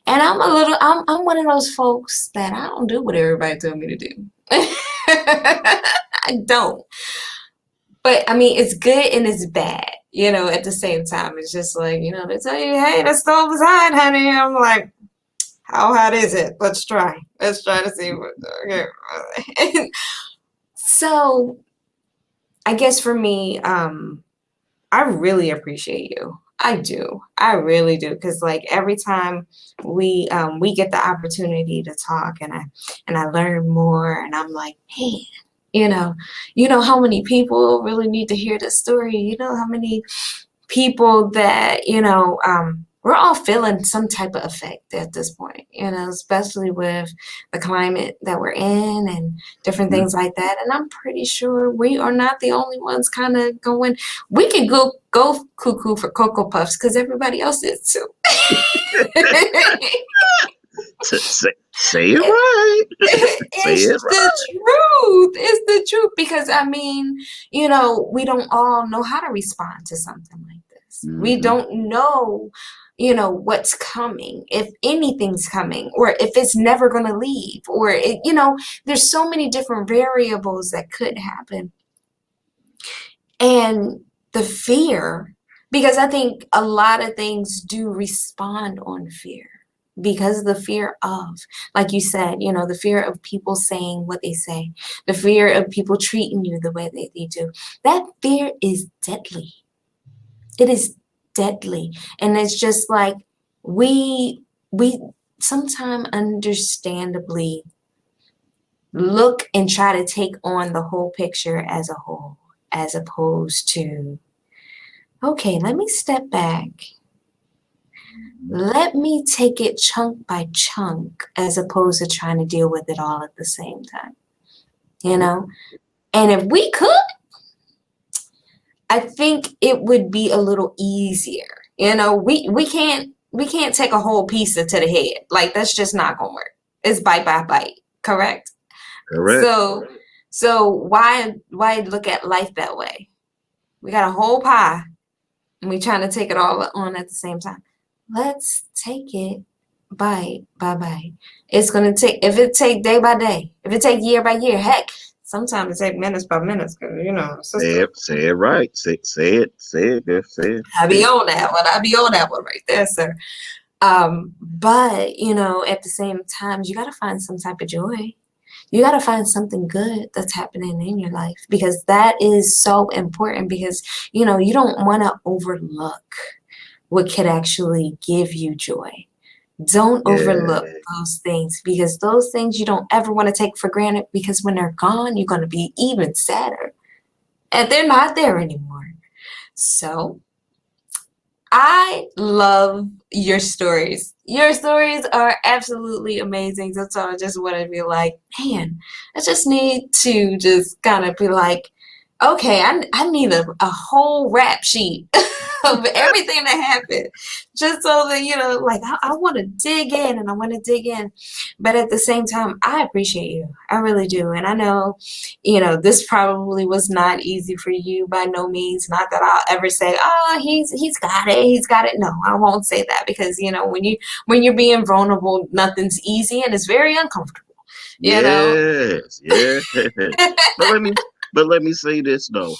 And I'm one of those folks that I don't do what everybody told me to do. I don't. But I mean, it's good and it's bad, at the same time. It's just like, they tell you, hey, the stove is hot, honey. I'm like, how hot is it? Let's try. Let's try to see what, okay. So I guess for me, I really appreciate you. I do. I really do. Because like every time we get the opportunity to talk and I learn more and I'm like, man, you know, how many people really need to hear this story. You know how many people that, we're all feeling some type of effect at this point, especially with the climate that we're in and different it. things like that. And I'm pretty sure we are not the only ones kind of going, we can go cuckoo for Cocoa Puffs because everybody else is too. Say it right. Say it It's the right. truth. It's the truth because I mean, we don't all know how to respond to something like this. We Mm-hmm. don't know, what's coming, if anything's coming, or if it's never going to leave, or there's so many different variables that could happen. And the fear, because I think a lot of things do respond on fear because of the fear of, like you said, the fear of people saying what they say, the fear of people treating you the way they do. That fear is deadly. It is deadly. And it's just like we sometimes understandably look and try to take on the whole picture as a whole, as opposed to, okay, let me step back. Let me take it chunk by chunk as opposed to trying to deal with it all at the same time. You know? And if we could, I think it would be a little easier. You know, we can't take a whole pizza to the head. Like that's just not gonna work. It's bite by bite, correct? Correct. So why look at life that way? We got a whole pie and we trying to take it all on at the same time. Let's take it bite by bite. It's gonna take, if it take day by day, if it take year by year, heck, sometimes it take minutes by minutes. Cause you know, sister, Say it right. Say it, girl. I Say be it. on that one. I be on that one right there, sir. But you know, at the same time, you gotta find some type of joy. You gotta find something good that's happening in your life because that is so important because you know you don't want to overlook what could actually give you joy. Don't Yeah. overlook those things because those things you don't ever want to take for granted because when they're gone, you're going to be even sadder and they're not there anymore. So I love your stories. Your stories are absolutely amazing. That's all I just want to be like, man, I just need to just kind of be like, okay, I need a whole rap sheet of everything that happened. Just so that, you know, like I want to dig in and I want to dig in. But at the same time, I appreciate you. I really do. And I know, you know, this probably was not easy for you by no means. Not that I'll ever say, oh, he's got it. He's got it. No, I won't say that because, you know, when you're being vulnerable, nothing's easy and it's very uncomfortable, you know. Yes. Yes. But let me say this though.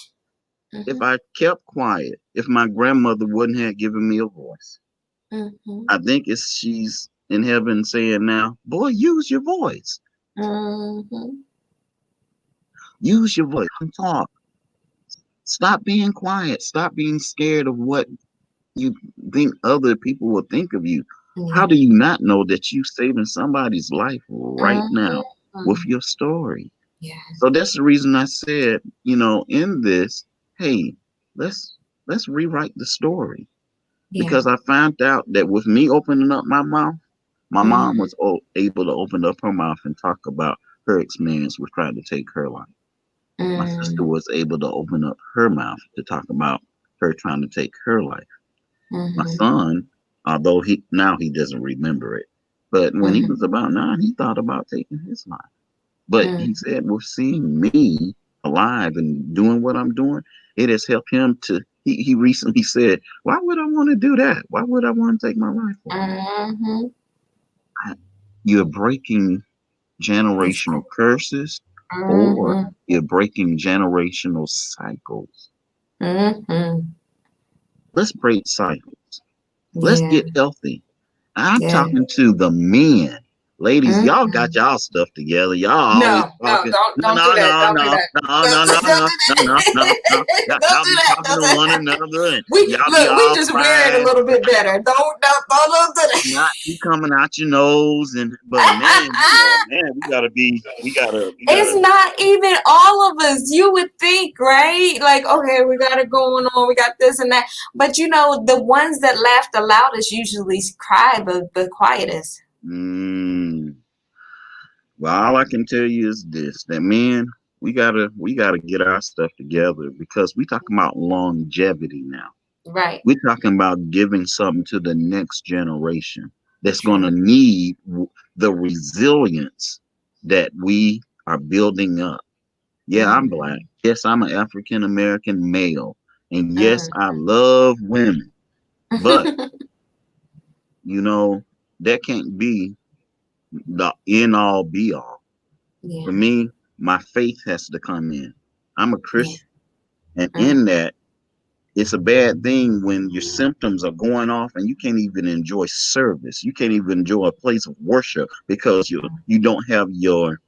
If Hmm. I kept quiet, if my grandmother wouldn't have given me a voice, Hmm. I think it's she's in heaven saying now, boy, use your voice. Hmm. Use your voice and talk. Stop being quiet. Stop being scared of what you think other people will think of you. How Yeah. do you not know that you saving somebody's life right now with Hmm. your story? Yeah. So that's the reason I said, in this, hey, let's let's rewrite the story Yeah. because I found out that with me opening up my mouth, my mom Hmm. was able to open up her mouth and talk about her experience with trying to take her life. My sister Mm. was able to open up her mouth to talk about her trying to take her life. My Mhm. son, although he doesn't remember it, but when he Mhm. was about 9, he thought about taking his life. But he Mm. said, with seeing me alive and doing what I'm doing, it has helped him to. He recently said, "Why would I want to do that? Why would I want to take my life away?" Mhm. I- You're breaking generational Exactly. curses, or Mhm. you're breaking generational cycles. Mhm. Let's break cycles. Let's Yeah. get healthy. I'm Yeah. talking to the men. Ladies, y'all got Mhm. y'all stuff together. Y'all always No, no, talking. don't No, do no, that. no, Don't do no, that. no, Don't, no, no, don't no, do no, no, no, no. that. Don't Y'all do be that. talking Don't to do one that. another and We y'all be look. We all just wear it a crying. little bit better. Don't do Not be coming out your nose and but man, that. man, we It's gotta not even all of us. You would think, right? Like, okay, we got it going on, we got this and that. But you know, the ones that laugh the loudest usually cry the quietest. mm, well, all I can tell you is this: that man, we gotta get our stuff together because we talking about longevity now. Right. We're talking about giving something to the next generation that's going to True. need the resilience that we are building up. Yeah, I'm Mm, black. Yes, I'm an African American male. And yes, mm. I love women. But, you know, that can't be the end all be all. For Yeah. me, my faith has to come in. I'm a Yeah. Christian. And Mm, in that, it's a bad thing when your symptoms are going off and you can't even enjoy service. You can't even enjoy a place of worship because you don't have your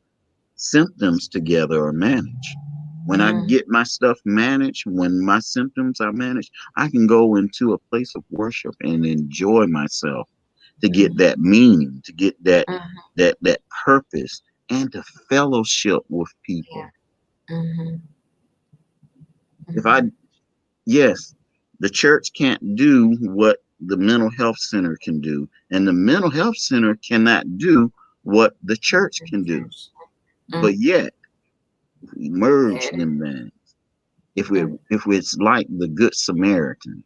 symptoms together or managed. When I get my stuff managed, when my symptoms are managed, I can go into a place of worship and enjoy myself to get that meaning, to get that purpose, and to fellowship with Yeah. people. Mm-hmm. If I Mm-hmm. Yes, the church can't do what the mental health center can do, and the mental health center cannot do what the church can do. But Mm. yet, we There merge it is. them things. Mm. If it's like the Good Samaritan,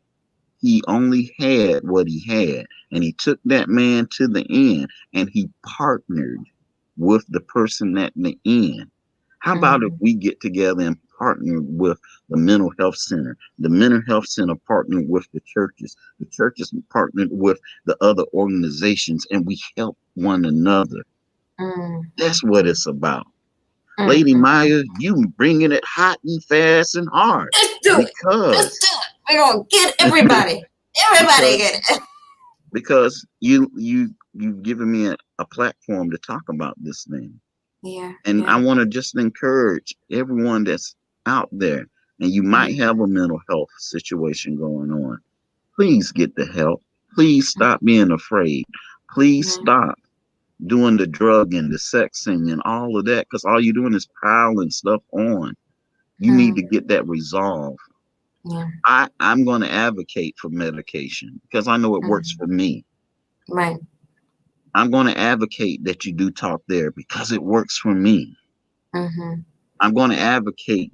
he only had what he had, and he took that man to the end, and he partnered with the person at the end. How about if Mm-hmm. we get together and partner with the mental health center? The mental health center partnered with the churches partnered with the other organizations, and we help one another. That's what Mm-hmm. it's about. Lady Mm-hmm. Myya, you bringing it hot and fast and hard Let's do it. Let's because do it. We're gonna get everybody. Everybody because get it. you've given me a platform to talk about this thing. Yeah, And I yeah. want to just encourage everyone that's out there, and you might Mm-hmm. have a mental health situation going on. Please get the help. Please stop being afraid. Please Mm-hmm. stop doing the drug and the sexing and all of that, because all you're doing is piling stuff on. You need Mm-hmm. to get that resolved. Yeah. I'm going to advocate for medication because I know it works Mm-hmm. for me. Right. I'm going to advocate that you do talk there because it works for me. Mm-hmm. I'm going to advocate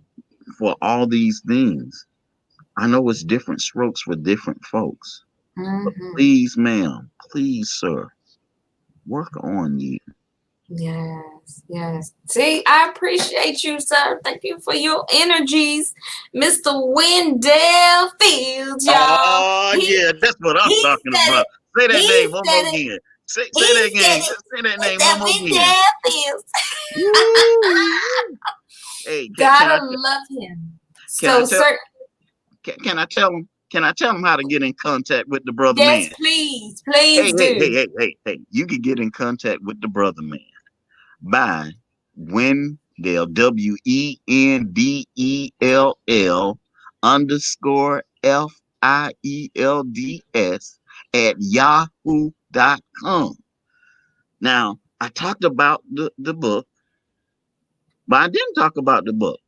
for all these things. I know it's different strokes for different folks, but Mm-hmm. please, ma'am, please, sir, work on you. Yes, yes. See, I appreciate you, sir. Thank you for your energies, Mr. Wendell Fields, y'all. Oh, He yeah, that's what I'm he talking said it. about. Say that He name one more said it. again. Say He that said again. it. Say that With name one that more again. Wendell Fields. Woo! Hey, Gotta love him. can I So, tell sir, can I tell him? Can I tell him how to get in contact with the brother yes, man? please, Hey, please hey, hey, do. hey, hey, hey. You can get in contact with the brother man by Wendell, Wendell underscore Fields at yahoo.com. Now, I talked about the book, but I didn't talk about the book.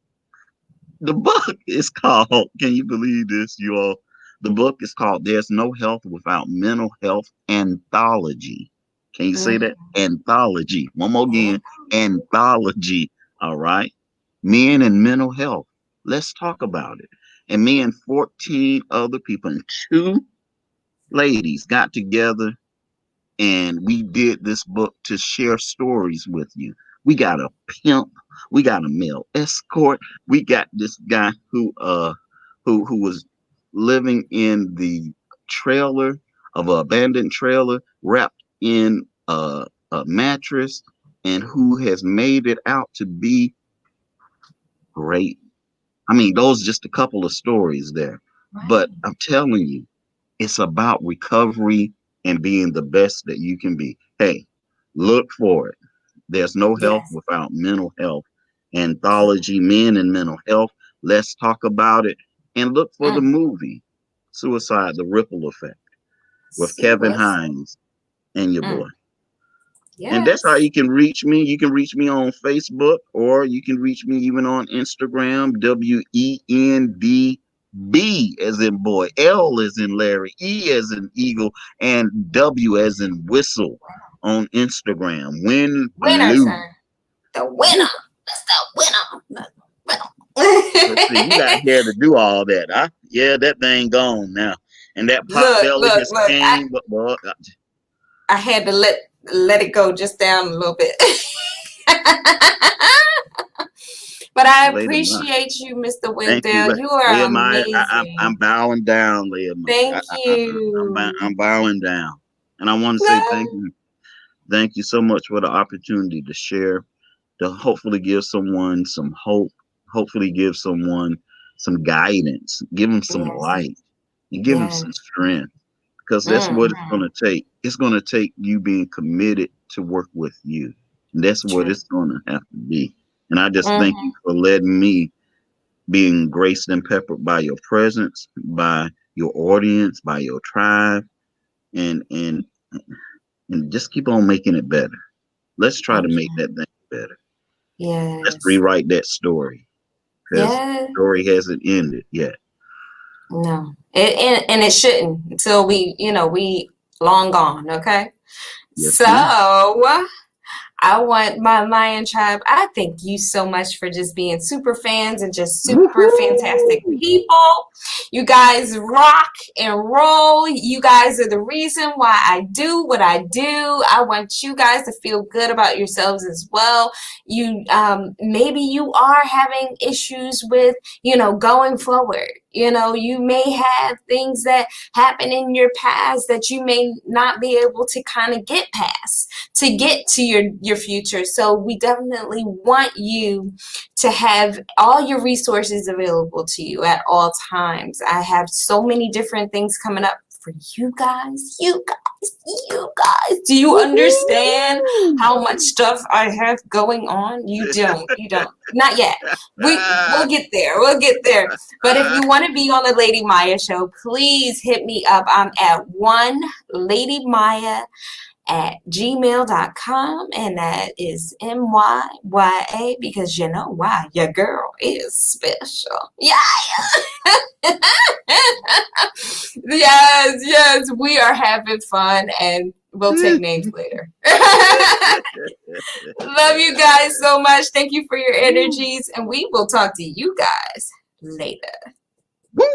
The book is called, can you believe this, you all? The book is called There's No Health Without Mental Health Anthology. Can you say that? Mm-hmm. Anthology. One more And again. Anthology. All right. Men and mental health. Let's talk about it. And me and 14 other people and two ladies got together and we did this book to share stories with you. We got a pimp, we got a male escort, we got this guy who was living in the trailer of an abandoned trailer wrapped in a mattress and who has made it out to be great. I mean, those are just a couple of stories there. But right. I'm telling you, it's about recovery and being the best that you can be. Hey, look for it. There's no health Yes. without mental health. Anthology, Men and Mental Health. Let's talk about it. And look for the Mm. movie, Suicide, The Ripple Effect, with See Kevin what's Hines and your mm. boy. And that's how Yes. you can reach me. You can reach me on Facebook or you can reach me even on Instagram, WENDB as in boy, L as in Larry, E as in eagle, and W as in whistle on Instagram. Win Winner, blue. sir. The Woo. winner. That's the winner. The Let's see, you got winner. hair to do all that. Huh? Yeah, that thing gone now. And that pot Look, belly look, has look. came, but boy, I had to let it go just down a little bit. But I later, man. appreciate you, Mr. Thank you, Wendell. You are Leah Meyer. I'm amazing. bowing down, Leah Meyer. Thank you. I'm bowing down, and I want to say Well, thank you so much for the opportunity to share, to hopefully give someone some hope, hopefully give someone some guidance, give them some yes, light, and give them yes. some strength, because that's what it's Mm-hmm. going to take. It's going to take you being committed to work with you, and that's what True. it's going to have to be. And I just thank you Mm-hmm. for letting me being graced and peppered by your presence, by your audience, by your tribe, and and and just keep on making it better. Let's try to make Okay. that thing better. Let's Yes. rewrite that story because Yeah. the story hasn't ended yet. No. And it shouldn't until we long gone, okay? Yes, ma'am. So I want my Mayan tribe. I thank you so much for just being super fans and just super fantastic Woohoo! people. You guys rock and roll. You guys are the reason why I do what I do. I want you guys to feel good about yourselves as well. You maybe you are having issues with, going forward. You may have things that happen in your past that you may not be able to kind of get past to get to your future. So we definitely want you to have all your resources available to you at all times. I have so many different things coming up for you guys. You guys. Do you understand Woohoo! how much stuff I have going on? You don't. You don't. Not yet. We'll get there. We'll get there. But if you want to be on the Lady Myya Show, please hit me up. I'm at one Lady Myya at gmail.com, and that is Myya because you know why your girl is special. Yeah. Yes, we are having fun, and we'll take names later. Love you guys so much. Thank you for your Woo! energies, and we will talk to you guys later. Woo!